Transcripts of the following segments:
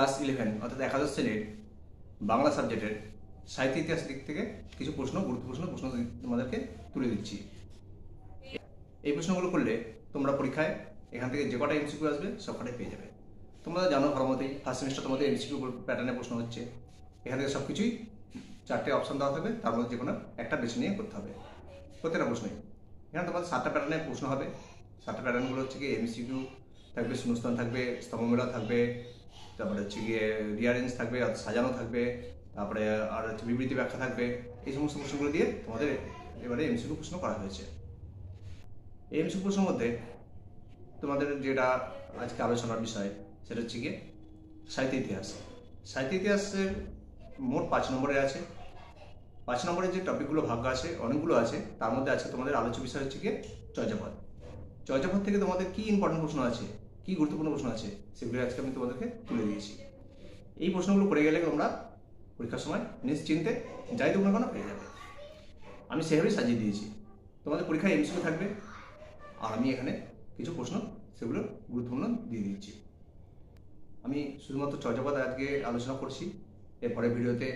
Class 11 অর্থাৎ একাদশ শ্রেণীর বাংলা সাবজেক্টের সাহিত্য ইতিহাস দিক থেকে কিছু গুরুত্বপূর্ণ প্রশ্ন তোমাদেরকে তুলে দিচ্ছি। এই প্রশ্নগুলো করলে তোমরা পরীক্ষায় এখান থেকে যে কটা এমসিকিউ আসবে সব কটাই পেয়ে যাবে। তোমরা জানো ভালো মতোই ফার্স্ট সেমিস্টার তোমাদের এমসিকিউ প্যাটার্নে প্রশ্ন হচ্ছে। এখান থেকে সব কিছুই 4টে অপশন দেওয়া থাকবে, তার মধ্যে যে কোনো একটা বেছে নিয়ে করতে হবে প্রত্যেকটা প্রশ্নই। এখানে তোমাদের 7টা প্যাটার্নে প্রশ্ন হবে। 7টা প্যাটার্নগুলো হচ্ছে গিয়ে এমসিকিউ থাকবে, শূন্যস্থান থাকবে, স্তম্ভমেলা থাকবে, তারপরে হচ্ছে গিয়ে রিয়ারেঞ্জ থাকবে, সাজানো থাকবে, তারপরে আর হচ্ছে বিবৃতি ব্যাখ্যা থাকবে। এই সমস্ত প্রশ্নগুলো দিয়ে তোমাদের এবারে এমসিকিউ প্রশ্ন করা হয়েছে। এই এমসিকিউ প্রশ্নের মধ্যে তোমাদের যেটা আজকে আলোচনার বিষয় সেটা হচ্ছে গিয়ে সাহিত্য ইতিহাস। সাহিত্য ইতিহাসের মোট 5 নম্বরে আছে। 5 নম্বরের যে টপিকগুলো ভাগ আছে অনেকগুলো আছে, তার মধ্যে আজকে তোমাদের আলোচ্য বিষয় হচ্ছে গিয়ে চর্যাপদ। চর্যাপদ থেকে তোমাদের কি ইম্পর্টেন্ট প্রশ্ন আছে, কি গুরুত্বপূর্ণ প্রশ্ন আছে, সেগুলো আজকে আমি তোমাদেরকে তুলে দিয়েছি। এই প্রশ্নগুলো পড়ে গেলে তোমরা পরীক্ষার সময় নিশ্চিন্তে যাই তোমরা কেন পেয়ে যাবে। আমি সেভাবেই সাজিয়ে দিয়েছি। তোমাদের পরীক্ষায় এমসিকিউ থাকবে, আর আমি এখানে কিছু প্রশ্ন সেগুলো গুরুত্বপূর্ণ দিয়ে দিচ্ছি। আমি শুধুমাত্র চর্যাপদ আজকে আলোচনা করছি। এরপরে ভিডিওতে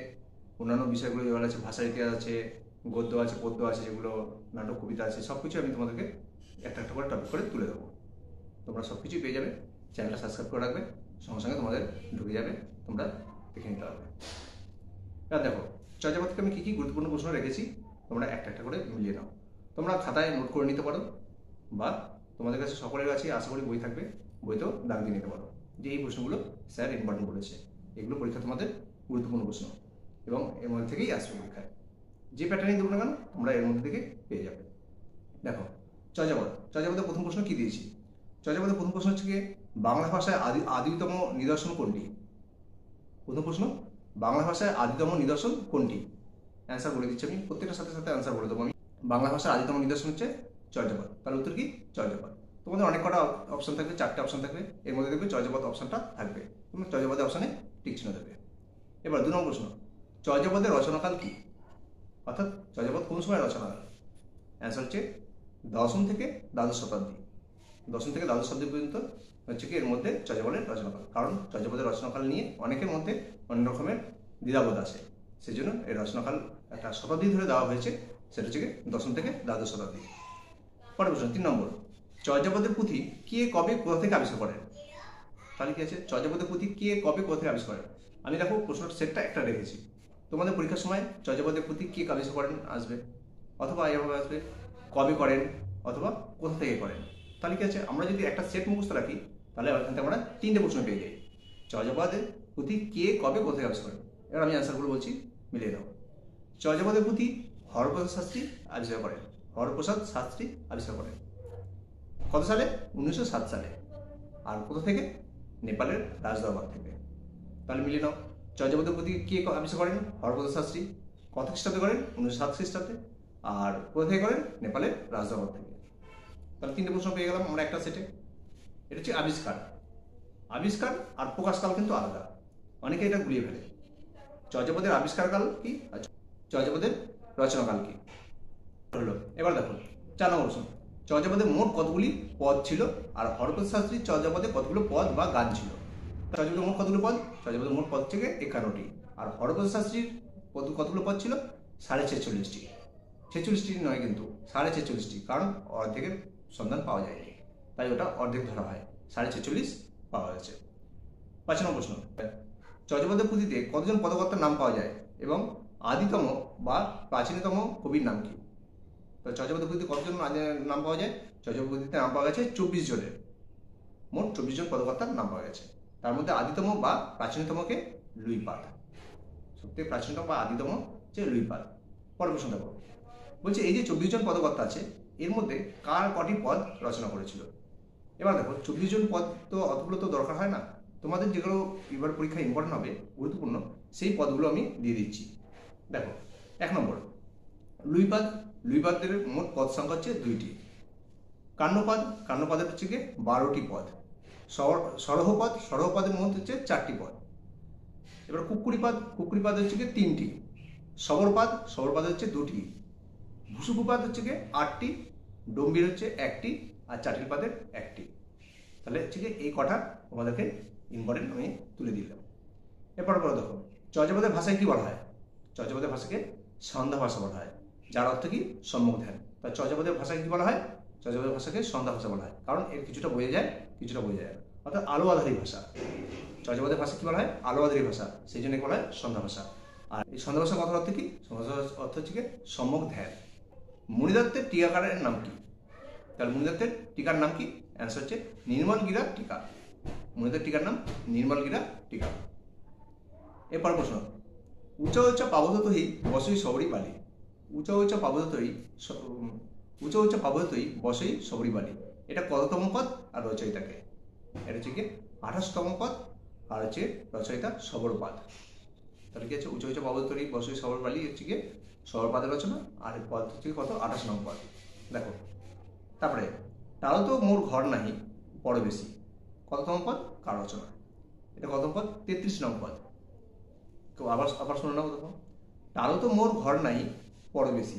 অন্যান্য বিষয়গুলো যেগুলো আছে, ভাষার ইতিহাস আছে, গদ্য আছে, পদ্য আছে, যেগুলো নাটক কবিতা আছে, সব কিছু আমি তোমাদেরকে একটা একটা করে টপিক করে তুলে দেবো। তোমরা সব কিছুই পেয়ে যাবে। চ্যানেলটা সাবস্ক্রাইব করে রাখবে, সঙ্গে সঙ্গে তোমাদের ঢুকে যাবে, তোমরা দেখে নিতে পারবে। এবার দেখো চর্যাপদ থেকে আমি কী কী গুরুত্বপূর্ণ প্রশ্ন রেখেছি তোমরা একটা একটা করে মিলিয়ে নাও। তোমরা খাতায় নোট করে নিতে পারো, বা তোমাদের কাছে সকলের কাছে আশা করি বই থাকবে, বইতেও দাগ দিয়ে নিতে পারো যে এই প্রশ্নগুলো স্যার ইম্পর্টেন্ট বলেছে। এগুলো পরীক্ষা তোমাদের গুরুত্বপূর্ণ প্রশ্ন এবং এর মধ্যে থেকেই আসবে পরীক্ষায়। যে প্যাটার্নই দেবো না কেন তোমরা এর মধ্যে থেকে পেয়ে যাবে। দেখো চর্যাপদের প্রথম প্রশ্ন কি দিয়েছি। চর্যাপদের প্রথম প্রশ্ন হচ্ছে গিয়ে বাংলা ভাষায় আদিতম নিদর্শন কোনটি। প্রথম প্রশ্ন, বাংলা ভাষায় আদিতম নিদর্শন কোনটি। অ্যান্সার বলে দিচ্ছি আমি, প্রত্যেকটার সাথে সাথে অ্যান্সার বলে দেবো আমি। বাংলা ভাষার আদিতম নিদর্শন হচ্ছে চর্যাপদ। তাহলে উত্তর কি? চর্যাপদ। তোমাদের অনেক কটা অপশন থাকবে, 4টে অপশন থাকবে, এর মধ্যে দেখবে চর্যাপদ অপশনটা থাকবে, তুমি চর্যাপদের অপশনে টিক চিহ্ন দেবে। এবার 2 নম্বর প্রশ্ন, চর্যাপদের রচনাকাল কি, অর্থাৎ চর্যাপদ কোন সময় রচনা হয়। অ্যান্সার হচ্ছে দশম থেকে দ্বাদশ শতাব্দী। দশম থেকে দ্বাদশ শতাব্দী পর্যন্ত হচ্ছে কি এর মধ্যে চর্যাপদের রচনাকাল। কারণ চর্যাপদের রচনাকাল নিয়ে অনেকের মধ্যে অনেক রকমের দ্বিধাবোধ আছে, সেই জন্য এই রচনাকাল একটা শতাব্দী ধরে দেওয়া হয়েছে, সেটা হচ্ছে কি দশম থেকে দ্বাদশ শতাব্দী। পরের প্রশ্ন 3 নম্বর, চর্যাপদের পুঁথি কে কবে কোথা থেকে আবিষ্কার করেন। তাহলে কি আছে, চর্যাপদের পুঁথি কে কবে কোথা থেকে আবিষ্কার করেন। আমি দেখো প্রশ্নের সেটটা একটা রেখেছি। তোমাদের পরীক্ষার সময় চর্যাপদের পুঁথি কে আবিষ্কার করেন আসবে, অথবা এভাবে আসবে কবে করেন, অথবা কোথা থেকে করেন। তাহলে কি আছে, আমরা যদি একটা সেট মুখস্থ রাখি তাহলে এখান থেকে আমরা 3টে প্রশ্ন পেয়ে যাই। চর্যাপদের পুঁথি কে কবে কোথা থেকে আবিষ্কার করেন। এবার আমি অ্যান্সারগুলো বলছি, মিলিয়ে দাও। চর্যাপদের পুঁথি হরপ্রসাদ শাস্ত্রী আবিষ্কার করেন। হরপ্রসাদ শাস্ত্রী আবিষ্কার করেন কত সালে? 1907 সালে। আর কোথা থেকে? নেপালের রাজদরবার থেকে। তাহলে মিলিয়ে নাও, চর্যাপদের পুঁথি কে আবিষ্কার করেন? হরপ্রসাদ শাস্ত্রী। কত খ্রিস্টাব্দে করেন? 1907 খ্রিস্টাব্দে। আর কোথা থেকে করেন? নেপালের রাজদরবার থেকে। তাহলে 3টে প্রশ্ন পেয়ে গেলাম আমরা একটা সেটে। এটা হচ্ছে আবিষ্কার। আবিষ্কার আর প্রকাশকাল কিন্তু আলাদা, অনেকে এটা গুলিয়ে ফেলে। চর্যাপদের আবিষ্কারকাল কি, চর্যাপদের রচনাকাল কি হলো। এবার দেখো 4 নম্বর প্রশ্ন, চর্যাপদে মোট কতগুলি পদ ছিল, আর হরপ্রসাদ শাস্ত্রীর চর্যাপদে কতগুলো পদ বা গান ছিল। চর্যাপদে মোট কতগুলো পদ? চর্যাপদে মোট পদ থেকে 51টি। আর হরপ্রসাদ শাস্ত্রীর কতগুলো পদ ছিল? 46.5টি। 46টি নয় কিন্তু 46.5টি, কারণ অর্ধেকের সন্ধান পাওয়া যায়নি, তাই ওটা অর্ধেক ধরা হয়, 46.5 পাওয়া গেছে। 5 নম্বর প্রশ্ন, চর্যাপদের পুঁথিতে কতজন পদকর্তার নাম পাওয়া যায় এবং আদিতম বা প্রাচীনতম কবির নাম কি। তো চর্যাপদের পুঁথিতে কতজন নাম পাওয়া যায়? চর্যাপদের পুঁথিতে নাম পাওয়া গেছে 24 জনের। মোট 24 জন পদকর্তার নাম পাওয়া গেছে। তার মধ্যে আদিতম বা প্রাচীনতমকে লুইপাদ। সবথেকে প্রাচীনতম বা আদিতম হচ্ছে লুইপাদ। পরের প্রশ্ন দেখো, বলছে এই যে 24 জন পদকর্তা আছে, এর মধ্যে কার কটি পদ রচনা করেছিল। এবার দেখো 24 জন পদ তো অতগুলো তো দরকার হয় না, তোমাদের যেগুলো এবার পরীক্ষা ইম্পর্টেন্ট হবে, গুরুত্বপূর্ণ, সেই পদগুলো আমি দিয়ে দিচ্ছি। দেখো 1 নম্বর, লুইপাদদের মোট পদ সংখ্যা হচ্ছে 2টি। কান্নপাদের হচ্ছে গিয়ে 12টি পদ। সরহপদের মধ্যে হচ্ছে 4টি পদ। এবার কুকুরিপাদ হচ্ছে গিয়ে 3টি। সবরপাদ হচ্ছে 2টি। ভুসুকুপাদ হচ্ছে গিয়ে 8টি। ডম্বির হচ্ছে 1টি, আর চাটিলপাদের 1টি। তাহলে হচ্ছে গিয়ে এই কটা তোমাদেরকে ইম্পর্টেন্ট আমি তুলে দিলাম। এরপর দেখো চর্যাপদের ভাষায় কি বলা হয়? চর্যাপদের ভাষাকে সন্ধ্যা ভাষা বলা হয়, যার অর্থ কি সম্মুখ ধ্যান। তাই চর্যাপদের ভাষায় কি বলা হয়? চর্যাপদের ভাষাকে সন্ধ্যা ভাষা বলা হয়, কারণ এর কিছুটা বোঝা যায় কিছুটা বোঝা যায় না, অর্থাৎ আলো আধারী ভাষা। চর্যাপদের ভাষা কি বলা হয়? আলো আধারী ভাষা, সেই জন্য বলা হয় সন্ধ্যা ভাষা। আর এই সন্ধ্যা ভাষা কথার অর্থ কি? সন্ধ্যা ভাষার অর্থ হচ্ছে কি সম্মুখ ধ্যান। মুনিদত্তের টিকাকারের নাম কি? তাহলে মুনিদত্তের টিকার নাম কি? অ্যান্সার হচ্ছে নির্মলগিরা টিকা। মুনিদত্তের টিকার নাম নির্মলগিরা টিকা। এরপর প্রশ্ন, উচ্চ উচ্চ পাবতহি বসই সবরি বালি। উচ্চ উচ্চ পাবতহি বসই সবরি বালি, এটা কততম পদ আর রচয়িতাকে? এটা হচ্ছে কি 28তম পদ, আর হচ্ছে রচয়িতা সবরপাদ। তাহলে কি আছে? উচ্চ উচ্চ পাবতহি বসই সবর বালি হচ্ছে কি সবরপাদের রচনা, আর পদ হচ্ছে কত? 28 নং পদ। দেখো তারপরে তারও তো মোর ঘর নাহি বড় বেশি, কততম পদ? কার রচনা? এটা কত পদ? 33 নং পদ। তো আবার শুনে নাও, দেখো তারও তো মোর ঘর নাই বড় বেশি,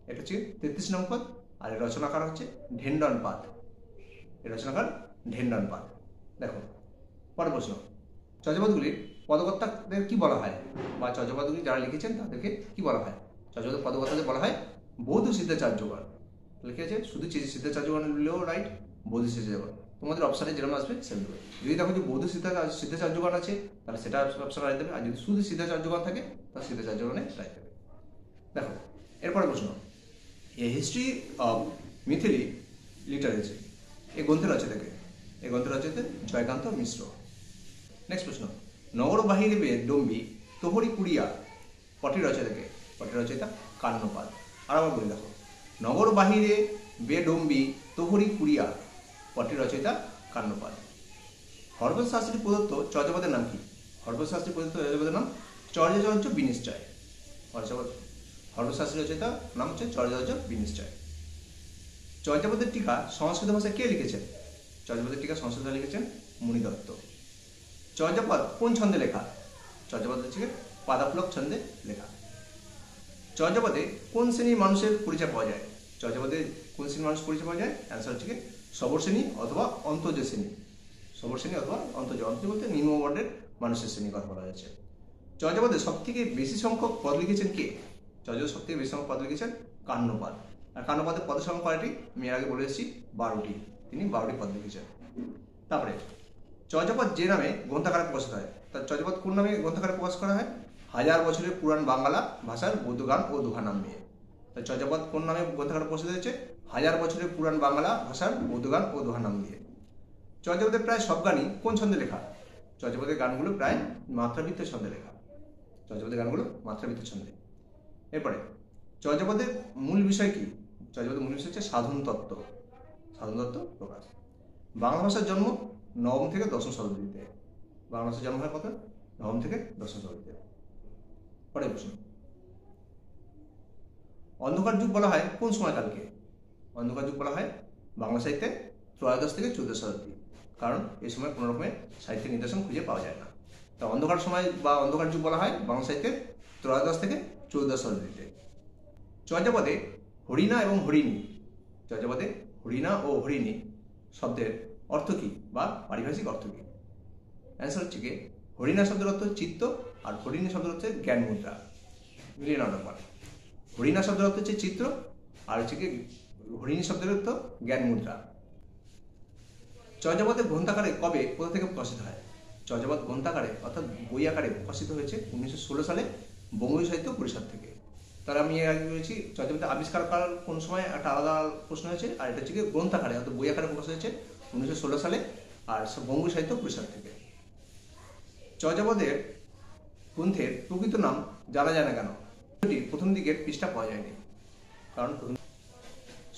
এটা হচ্ছে 33 নং পদ, আর এর রচনাকার হচ্ছে ঢেন্ডন পাদ। এর রচনাকার ঢেন্ডন পাদ। দেখো পরের প্রশ্ন, চর্যাপদগুলির পদকর্তাদের কি বলা হয়, বা চর্যাপদগুলি যারা লিখেছেন তাদেরকে কি বলা হয়? চর্যাপদের পদকর্তাদের বলা হয় বৌদ্ধ সিদ্ধাচার্যগণ। লিখে আছে শুধু সিদ্ধাচার্যগণ লিখলেও রাইট, বৌদ্ধ সিদ্ধাচার্যগণ। তোমাদের অপশানে যেরকম আসবে সেরকম দেবে। যদি দেখো যে বৌদ্ধ সিদ্ধাচার্যগণ আছে তাহলে সেটা অপশানে রাইট দেবে, আর যদি শুধু সিদ্ধাচার্যগণ থাকে তাহলে সিদ্ধাচার্যগণে রাইট দেবে। দেখো এরপরে প্রশ্ন, a history of Mithili literature, এই গ্রন্থের রচয়িতাকে? এই গ্রন্থের রচয়িতা জয়কান্ত মিশ্র। নেক্সট প্রশ্ন, নগর বাহিরে বে ডম্বি তোহরি কুড়িয়া, পটির রচয়িতাকে? পটির রচয়িতা কান্নপাদ। আর আবার বলে দেখো, নগর বাহিরে বে ডম্বি তোহরি কুড়িয়া, পটির রচয়িতা কান্নপাদ। হরপ্রসাদ শাস্ত্রী প্রদত্ত চর্যাপদের নাম কি? হরপ্রসাদ শাস্ত্রী প্রদত্ত চর্যাপদের নাম চর্যাচর্য বিনিশ্চয়। হরপ্রসাদ শাস্ত্রী রচয়িতা নাম হচ্ছে চর্যাচর্য বিনিশ্চয়। চর্যাপদের টিকা সংস্কৃত ভাষায় কে লিখেছেন? চর্যাপদের টিকা সংস্কৃত ভাষায় লিখেছেন মুনিদত্ত। চর্যাপদ কোন ছন্দে লেখা? চর্যাপদ হচ্ছে পাদাফলক ছন্দে লেখা। চর্যাপদে কোন শ্রেণীর মানুষের পরিচয় পাওয়া যায়? চর্যাপদে কোন শ্রেণীর মানুষ পরিচয় পাওয়া যায়? অ্যান্সার হচ্ছে সবর শ্রেণী অথবা অন্তর্জ শ্রেণী। সবর শ্রেণী অথবা অন্তর্জ। অন্তর্জ বলতে নিম্নবর্ণের মানুষের শ্রেণীর কথা বলা যাচ্ছে। চর্যাপদে সব থেকে বেশি সংখ্যক পদ লিখেছেন কে? চর্যাপদে সব থেকে বেশি সংখ্যক পদ লিখেছেন কান্নপাদ। আর কান্নপাদের পদের সংখ্যা কয়টি? আমি এর আগে বলে এসেছি 12টি। তিনি 12টি পদ লিখেছেন। তারপরে চর্যাপদ যে নামে গ্রন্থাকারে প্রকাশিত হয়, তার চর্যাপদ কোন নামে গ্রন্থাকারে প্রকাশ করা হয়? 1000 বছরের পুরাণ বাংলা ভাষার বৌদ্ধ গান ও দোহা নাম নিয়ে। তাই চর্যাপদ কোন নামে গ্রন্থাকারে প্রকাশিত হয়েছে? 1000 বছরের পুরাণ বাংলা ভাষার বৌদ্ধ গান ও দোহা নাম দিয়ে। চর্যাপদের প্রায় সব গানই কোন ছন্দে লেখা? চর্যাপদের গানগুলো প্রায় মাত্রাবৃত্ত ছন্দে লেখা। চর্যাপদের গানগুলো মাত্রাবৃত্ত ছন্দে। এরপরে চর্যাপদের মূল বিষয় কি? চর্যাপদের মূল বিষয় হচ্ছে সাধন তত্ত্ব। সাধন তত্ত্ব প্রকাশ। বাংলা ভাষার জন্ম 9ম থেকে 10ম শতাব্দীতে। বাংলা ভাষার জন্ম হয় কত? 9ম থেকে 10ম শতাব্দীতে। পরের প্রশ্ন, অন্ধকার যুগ বলা হয় কোন সময়কালকে? অন্ধকার যুগ বলা হয় বাংলা সাহিত্যে 13 থেকে 14 শতাব্দী, কারণ এই সময় কোনো রকমের সাহিত্যের নিদর্শন খুঁজে পাওয়া যায় না। তা অন্ধকার সময় বা অন্ধকার যুগ বলা হয় বাংলা সাহিত্যের 13 থেকে 14 শতাব্দীতে। চর্যাপদে হরিণা এবং হরিণী, চর্যাপদে হরিণা ও হরিণী শব্দের অর্থ কি বা পারিভাষিক অর্থ কি? অ্যান্সার হচ্ছে কি হরিণা শব্দের অর্থ চিত্ত, আর হরিণী শব্দের অর্থ জ্ঞান মুদ্রা। মিলিয়ে নাও ব্যাপার। হরিণা শব্দের অর্থ হচ্ছে চিত্র, আর হচ্ছে কি হরিণী শব্দের অর্থ জ্ঞান মুদ্রা। চর্যাপদের গ্রন্থাকারে কবে কোথা থেকে প্রকাশিত হয়? চর্যাপদ গ্রন্থাকারে অর্থাৎ বই আকারে প্রকাশিত হয়েছে 1916 সালে বঙ্গীয় সাহিত্য পরিষদ থেকে। তাহলে আমি এর আগে বলেছি চর্যাপদের আবিষ্কার করার কোন সময় একটা আলাদা প্রশ্ন হয়েছে, আর এটা হচ্ছে কি গ্রন্থাকারে অর্থাৎ বই আকারে প্রকাশ হয়েছে 1916 সালে, আর বঙ্গীয় সাহিত্য পরিষদ থেকে। চর্যাপদের গ্রন্থের প্রকৃত নাম জানা যায় না কেন? প্রথম দিকের পৃষ্ঠা পাওয়া যায়নি, কারণ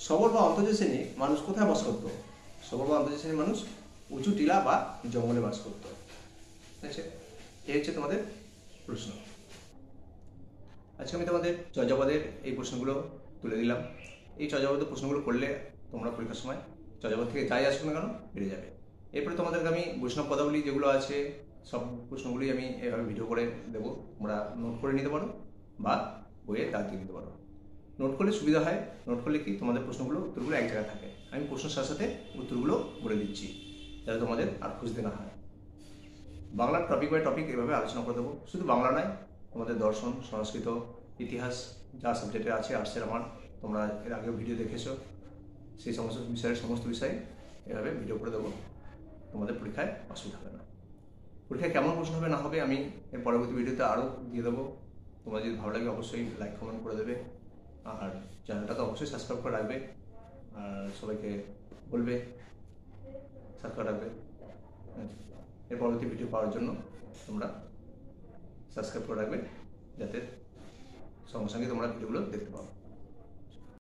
সবর বা অন্তর্জ শ্রেণী মানুষ কোথায় বাস করতো? সবর বা অন্তর্জ শ্রেণীর মানুষ উঁচু টিলা বা জঙ্গলে বাস করতো। ঠিক আছে, এই হচ্ছে তোমাদের প্রশ্ন। আজকে আমি তোমাদের চর্যাপদের এই প্রশ্নগুলো তুলে দিলাম। এই চর্যাপদের প্রশ্নগুলো করলে তোমরা পরীক্ষার সময় চর্যাপদ থেকে যাই আসবে না কেন বেড়ে যাবে। এরপরে তোমাদেরকে আমি বৈষ্ণব পদাবলী যেগুলো আছে সব প্রশ্নগুলি আমি এভাবে ভিডিও করে দেবো, তোমরা নোট করে নিতে পারো বা বইয়ে দাগ দিয়ে দিতে পারো। নোট করলে সুবিধা হয়, নোট করলে কি তোমাদের প্রশ্নগুলো উত্তরগুলো এক জায়গায় থাকে। আমি প্রশ্নের সাথে সাথে উত্তরগুলো বলে দিচ্ছি যাতে তোমাদের আর খুঁজতে না হয়। বাংলার টপিক বাই টপিক এভাবে আলোচনা করে দেবো। শুধু বাংলা নয়, তোমাদের দর্শন, সংস্কৃত, ইতিহাস যা সাবজেক্টে আছে আর্টসের আমার, তোমরা এর আগেও ভিডিও দেখেছো, সেই সমস্ত বিষয়ে এভাবে ভিডিও করে দেবো। তোমাদের পরীক্ষায় অসুবিধা হবে না। পরীক্ষায় কেমন প্রশ্ন হবে না হবে আমি এর পরবর্তী ভিডিওতে আরও দিয়ে দেবো। তোমার যদি ভালো লাগে অবশ্যই লাইক কমেন্ট করে দেবে, আর চ্যানেলটাকে অবশ্যই সাবস্ক্রাইব করে রাখবে, আর সবাইকে বলবে সাবস্ক্রাইব রাখবে। এর পরবর্তী ভিডিও পাওয়ার জন্য তোমরা সাবস্ক্রাইব করে রাখবে, যাতে সঙ্গে সঙ্গে তোমরা ভিডিওগুলো দেখতে পাও।